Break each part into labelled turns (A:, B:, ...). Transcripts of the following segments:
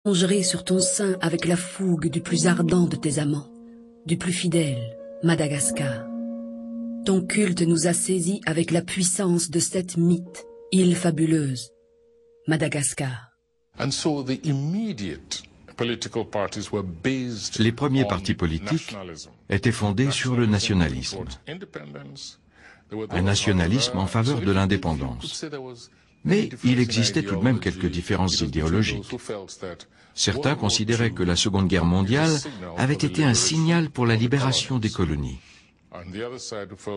A: Plongerai sur ton sein avec la fougue du plus ardent de tes amants, du plus fidèle, Madagascar. Ton culte nous a saisis avec la puissance de cette mythe, île fabuleuse, Madagascar.
B: Les premiers partis politiques étaient fondés sur le nationalisme. Un nationalisme en faveur de l'indépendance. Mais il existait tout de même quelques différences idéologiques. Certains considéraient que la Seconde Guerre mondiale avait été un signal pour la libération des colonies,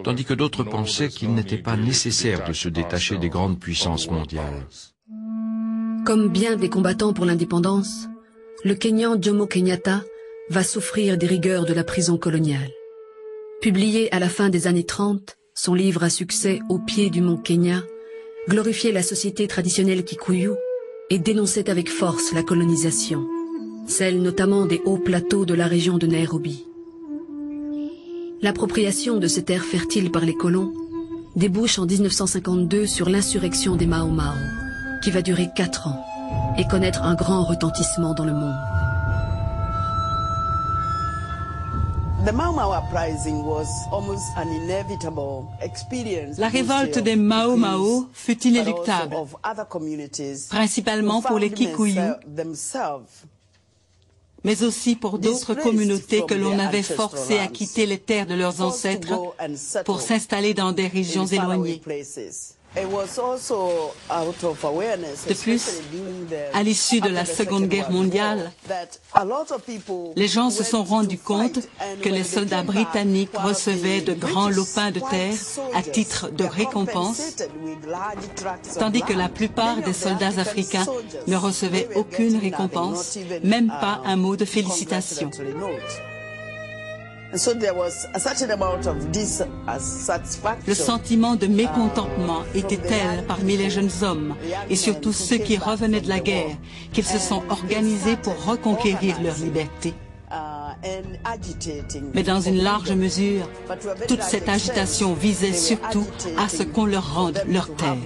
B: tandis que d'autres pensaient qu'il n'était pas nécessaire de se détacher des grandes puissances mondiales.
A: Comme bien des combattants pour l'indépendance, le Kenyan Jomo Kenyatta va souffrir des rigueurs de la prison coloniale. Publié à la fin des années 30, son livre à succès Au pied du mont Kenya glorifiait la société traditionnelle Kikuyu et dénonçait avec force la colonisation, celle notamment des hauts plateaux de la région de Nairobi. L'appropriation de ces terres fertiles par les colons débouche en 1952 sur l'insurrection des Mau Mau, qui va durer 4 ans et connaître un grand retentissement dans le monde.
C: La révolte des Mau Mau fut inéluctable, principalement pour les Kikuyu, mais aussi pour d'autres communautés que l'on avait forcées à quitter les terres de leurs ancêtres pour s'installer dans des régions éloignées. De plus, à l'issue de la Seconde Guerre mondiale, les gens se sont rendus compte que les soldats britanniques recevaient de grands lopins de terre à titre de récompense, tandis que la plupart des soldats africains ne recevaient aucune récompense, même pas un mot de félicitations. Le sentiment de mécontentement était tel parmi les jeunes hommes, et surtout ceux qui revenaient de la guerre, qu'ils se sont organisés pour reconquérir leur liberté. Mais dans une large mesure, toute cette agitation visait surtout à ce qu'on leur rende leur terre.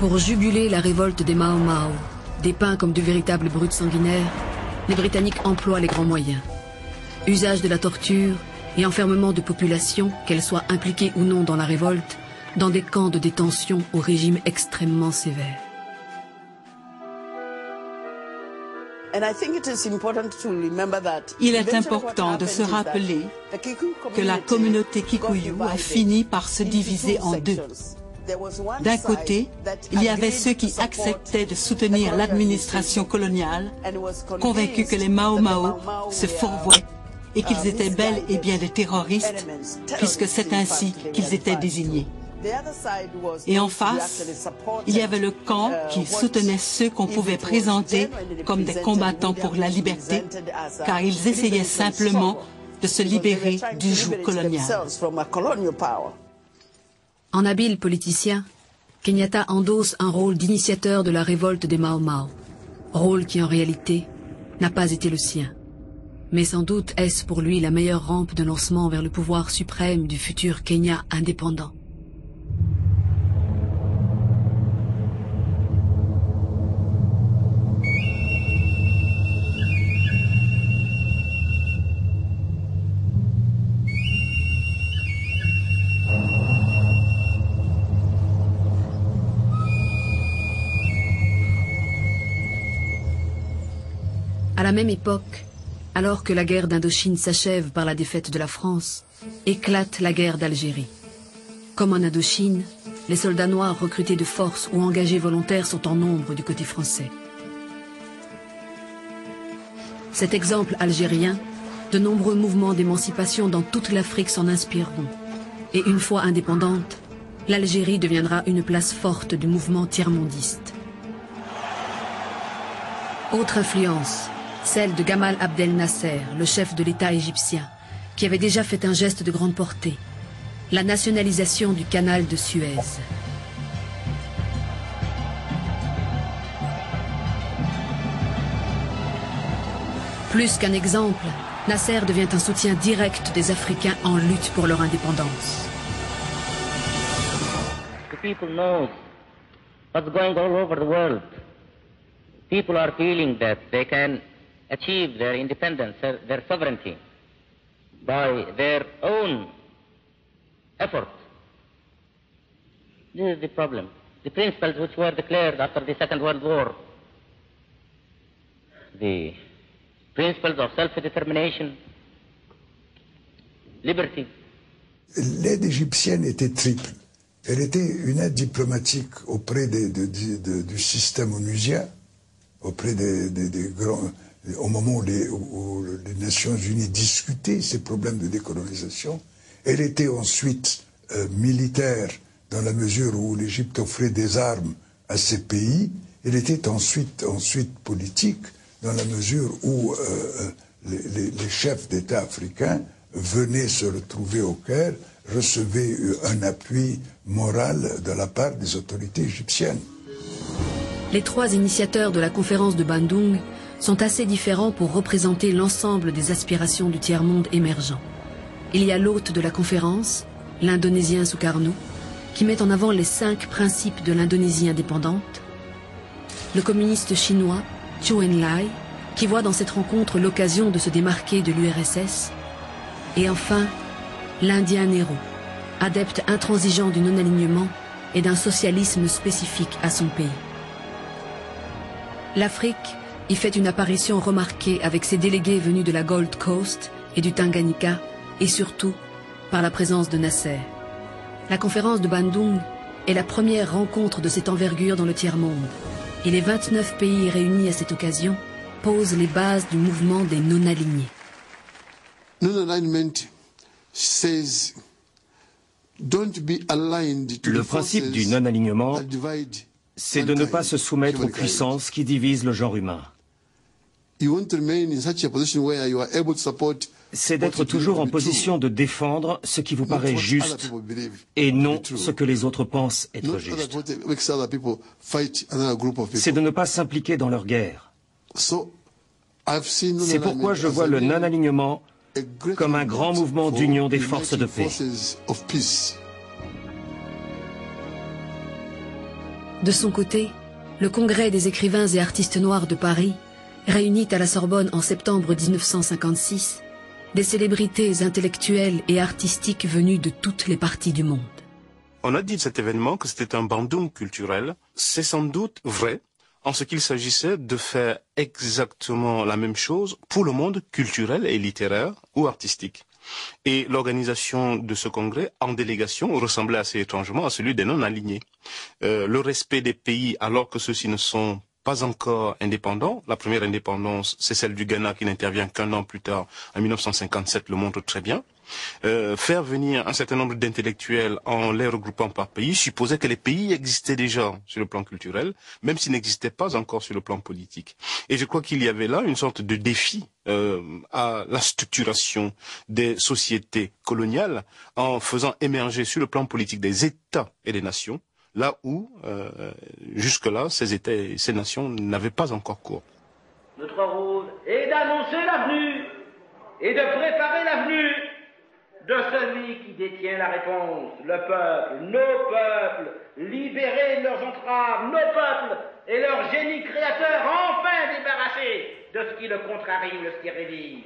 A: Pour juguler la révolte des Mau Mau, dépeints comme de véritables brutes sanguinaires, les Britanniques emploient les grands moyens. Usage de la torture et enfermement de populations, qu'elles soient impliquées ou non dans la révolte, dans des camps de détention au régime extrêmement sévère.
C: Il est important de se rappeler que la communauté Kikuyu a fini par se diviser en deux. D'un côté, il y avait ceux qui acceptaient de soutenir l'administration coloniale, convaincus que les Mau Mau se fourvoient et qu'ils étaient bel et bien des terroristes, puisque c'est ainsi qu'ils étaient désignés. Et en face, il y avait le camp qui soutenait ceux qu'on pouvait présenter comme des combattants pour la liberté, car ils essayaient simplement de se libérer du joug colonial.
A: En habile politicien, Kenyatta endosse un rôle d'initiateur de la révolte des Mau Mau, rôle qui en réalité n'a pas été le sien. Mais sans doute est-ce pour lui la meilleure rampe de lancement vers le pouvoir suprême du futur Kenya indépendant. À la même époque, alors que la guerre d'Indochine s'achève par la défaite de la France, éclate la guerre d'Algérie. Comme en Indochine, les soldats noirs recrutés de force ou engagés volontaires sont en nombre du côté français. Cet exemple algérien, de nombreux mouvements d'émancipation dans toute l'Afrique s'en inspireront. Et une fois indépendante, l'Algérie deviendra une place forte du mouvement tiers-mondiste. Autre influence, celle de Gamal Abdel Nasser, le chef de l'État égyptien, qui avait déjà fait un geste de grande portée, la nationalisation du canal de Suez. Plus qu'un exemple, Nasser devient un soutien direct des Africains en lutte pour leur indépendance.
D: The people know what's going all over the world. People are feeling that they can achieve their independence, their sovereignty, by their own effort. This is the problem. The principles which were declared after the Second World War, the principles of self-determination, liberty.
E: L'aide égyptienne était triple. Elle était une aide diplomatique auprès du système onusien, auprès des grands, au moment où les Nations Unies discutaient ces problèmes de décolonisation. Elle était ensuite militaire, dans la mesure où l'Égypte offrait des armes à ces pays. Elle était ensuite politique, dans la mesure où les chefs d'État africains venaient se retrouver au Caire, recevaient un appui moral de la part des autorités égyptiennes.
A: Les trois initiateurs de la conférence de Bandung sont assez différents pour représenter l'ensemble des aspirations du tiers-monde émergent. Il y a l'hôte de la conférence, l'Indonésien Sukarno, qui met en avant les 5 principes de l'Indonésie indépendante, le communiste chinois Chou En-lai, qui voit dans cette rencontre l'occasion de se démarquer de l'URSS, et enfin l'Indien Nehru, adepte intransigeant du non-alignement et d'un socialisme spécifique à son pays. L'Afrique y fait une apparition remarquée avec ses délégués venus de la Gold Coast et du Tanganyika, et surtout par la présence de Nasser. La conférence de Bandung est la première rencontre de cette envergure dans le tiers-monde, et les 29 pays réunis à cette occasion posent les bases du mouvement des non-alignés.
F: Le principe du non-alignement, c'est de ne pas se soumettre aux puissances qui divisent le genre humain. C'est d'être toujours en position de défendre ce qui vous paraît juste et non ce que les autres pensent être juste. C'est de ne pas s'impliquer dans leur guerre. C'est pourquoi je vois le non-alignement comme un grand mouvement d'union des forces de paix.
A: De son côté, le Congrès des écrivains et artistes noirs de Paris réunit à la Sorbonne en septembre 1956 des célébrités intellectuelles et artistiques venues de toutes les parties du monde.
G: On a dit de cet événement que c'était un Bandung culturel. C'est sans doute vrai, en ce qu'il s'agissait de faire exactement la même chose pour le monde culturel et littéraire ou artistique. Et l'organisation de ce congrès en délégation ressemblait assez étrangement à celui des non-alignés. Le respect des pays alors que ceux-ci ne sont pas encore indépendants. La première indépendance, c'est celle du Ghana qui n'intervient qu'un an plus tard, en 1957, le montre très bien. Faire venir un certain nombre d'intellectuels en les regroupant par pays supposait que les pays existaient déjà sur le plan culturel, même s'ils n'existaient pas encore sur le plan politique. Et je crois qu'il y avait là une sorte de défi à la structuration des sociétés coloniales en faisant émerger sur le plan politique des États et des nations, là où, jusque-là, ces États et ces nations n'avaient pas encore cours.
H: Notre rôle est d'annoncer l'avenue et de préparer l'avenue de celui qui détient la réponse, le peuple, nos peuples, libérés de leurs entraves, nos peuples et leur génie créateur, enfin débarrassés de ce qui le contrarie ou le stérilise.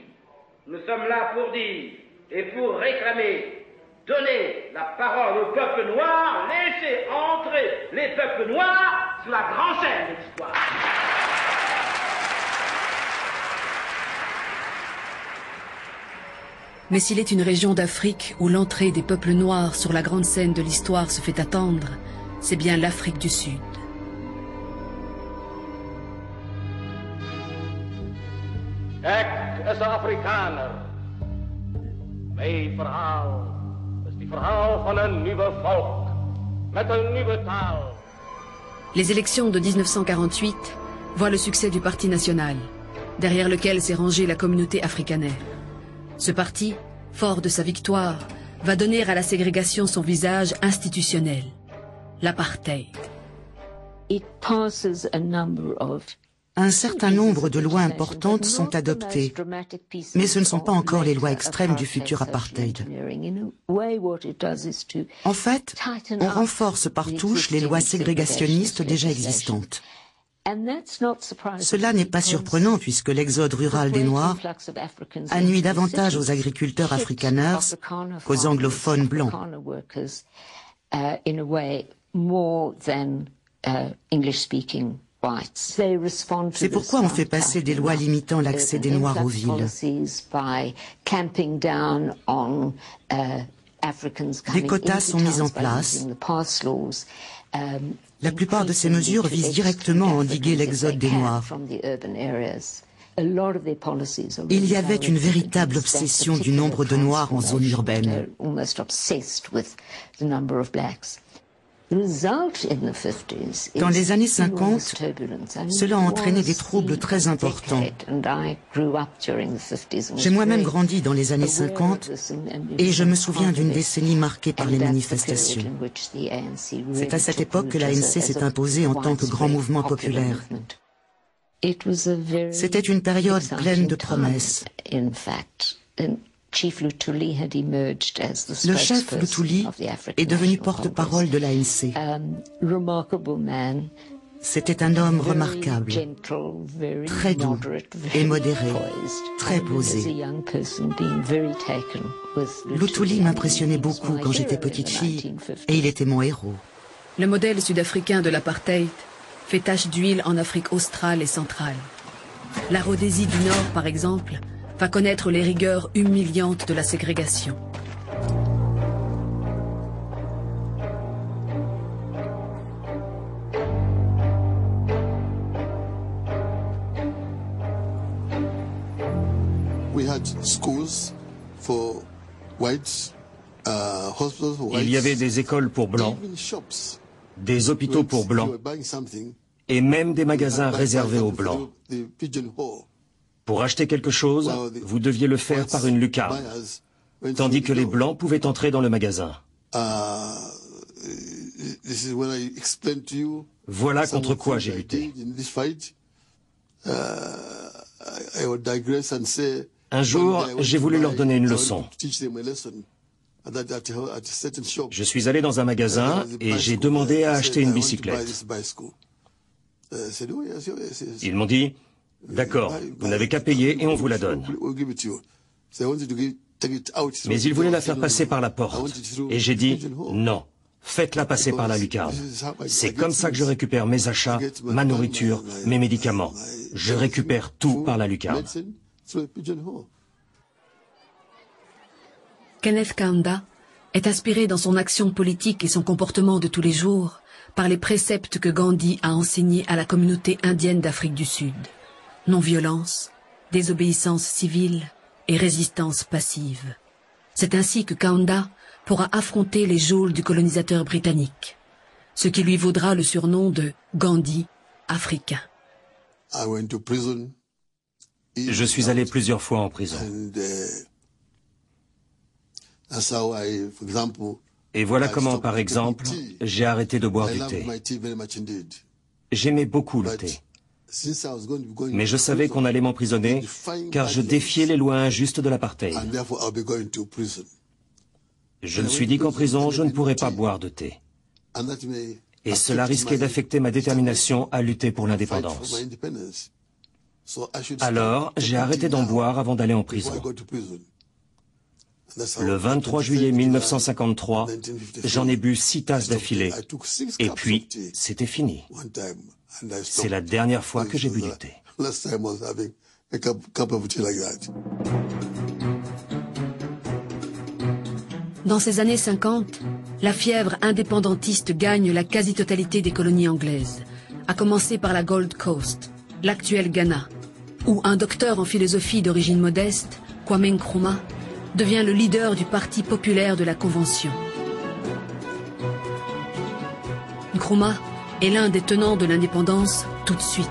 H: Nous sommes là pour dire et pour réclamer, donner la parole au peuple noir, laisser entrer les peuples noirs sur la grande scène de l'histoire.
A: Mais s'il est une région d'Afrique où l'entrée des peuples noirs sur la grande scène de l'histoire se fait attendre, c'est bien l'Afrique du Sud.
H: Ik is een Afrikaner. Mijn verhaal is het verhaal van een nieuwe volk, met een nieuwe taal.
A: Les élections de 1948 voient le succès du Parti national, derrière lequel s'est rangée la communauté africanaire. Ce parti, fort de sa victoire, va donner à la ségrégation son visage institutionnel, l'apartheid.
I: It passes a number of Un certain nombre de lois importantes sont adoptées, mais ce ne sont pas encore les lois extrêmes du futur apartheid. En fait, on renforce par touche les lois ségrégationnistes déjà existantes. Cela n'est pas surprenant puisque l'exode rural des Noirs a nui davantage aux agriculteurs afrikaners qu'aux anglophones blancs. C'est pourquoi on fait passer des lois limitant l'accès des Noirs aux villes. Des quotas sont mis en place. La plupart de ces mesures visent directement à endiguer l'exode des Noirs. Il y avait une véritable obsession du nombre de Noirs en zone urbaine. Dans les années 50, cela a entraîné des troubles très importants. J'ai moi-même grandi dans les années 50 et je me souviens d'une décennie marquée par les manifestations. C'est à cette époque que l'ANC s'est imposée en tant que grand mouvement populaire. C'était une période pleine de promesses. Le chef Luthuli est devenu porte-parole de l'ANC. C'était un homme remarquable, très doux et modéré, très posé. Luthuli m'impressionnait beaucoup quand j'étais petite fille et il était mon héros.
A: Le modèle sud-africain de l'apartheid fait tache d'huile en Afrique australe et centrale. La Rhodésie du Nord, par exemple, va connaître les rigueurs humiliantes de la ségrégation.
F: Il y avait des écoles pour blancs, des hôpitaux pour blancs et même des magasins réservés aux blancs. Pour acheter quelque chose, vous deviez le faire par une lucarne, tandis que les blancs pouvaient entrer dans le magasin. Voilà contre quoi j'ai lutté. Un jour, j'ai voulu leur donner une leçon. Je suis allé dans un magasin et j'ai demandé à acheter une bicyclette. Ils m'ont dit: d'accord, vous n'avez qu'à payer et on vous la donne. Mais ils voulaient la faire passer par la porte. Et j'ai dit: non, faites-la passer par la lucarne. C'est comme ça que je récupère mes achats, ma nourriture, mes médicaments. Je récupère tout par la lucarne.
A: Kenneth Kaunda est inspiré dans son action politique et son comportement de tous les jours par les préceptes que Gandhi a enseignés à la communauté indienne d'Afrique du Sud. Non-violence, désobéissance civile et résistance passive. C'est ainsi que Kaunda pourra affronter les geôles du colonisateur britannique, ce qui lui vaudra le surnom de Gandhi africain.
F: Je suis allé plusieurs fois en prison. Et voilà comment, par exemple, j'ai arrêté de boire du thé. J'aimais beaucoup le thé. Mais je savais qu'on allait m'emprisonner car je défiais les lois injustes de l'apartheid. Je me suis dit qu'en prison, je ne pourrais pas boire de thé. Et cela risquait d'affecter ma détermination à lutter pour l'indépendance. Alors, j'ai arrêté d'en boire avant d'aller en prison. Le 23 juillet 1953, j'en ai bu 6 tasses d'affilée. Et puis, c'était fini. C'est la dernière fois que j'ai bu du thé.
A: Dans ces années 50, la fièvre indépendantiste gagne la quasi-totalité des colonies anglaises, à commencer par la Gold Coast, l'actuel Ghana, où un docteur en philosophie d'origine modeste, Kwame Nkrumah, devient le leader du Parti populaire de la Convention. Nkrumah est l'un des tenants de l'indépendance tout de suite.